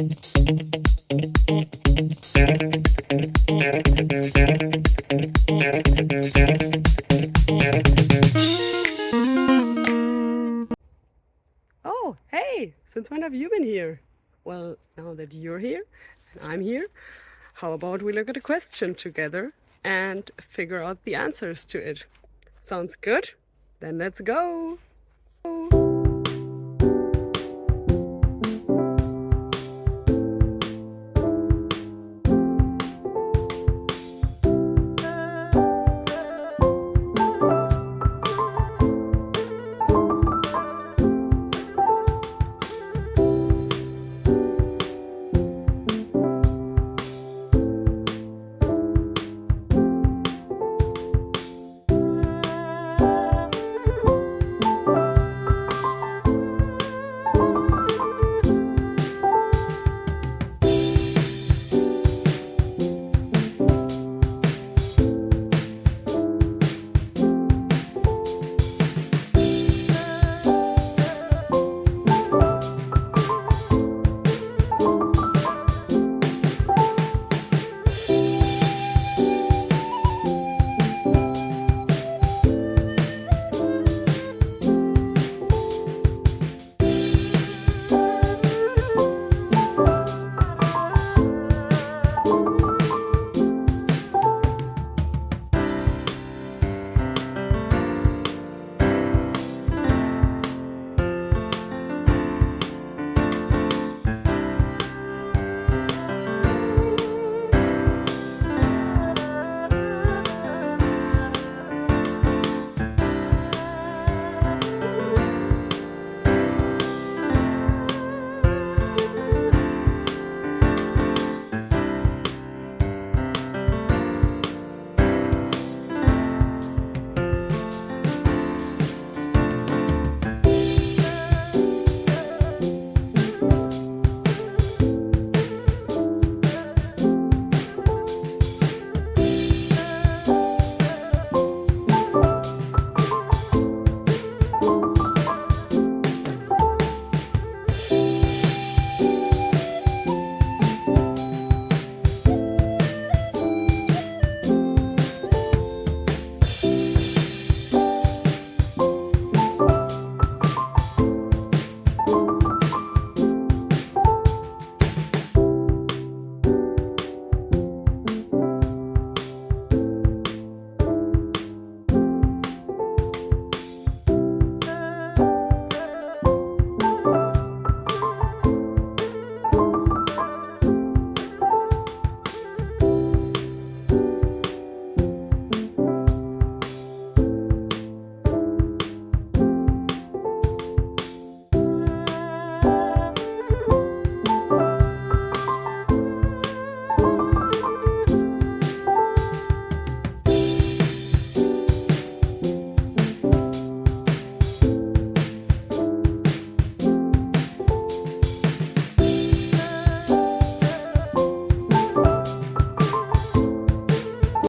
Oh, hey! Since when have you been here? Well, now that you're here and I'm here, how about we look at a question together and figure out the answers to it? Sounds good? Then let's go!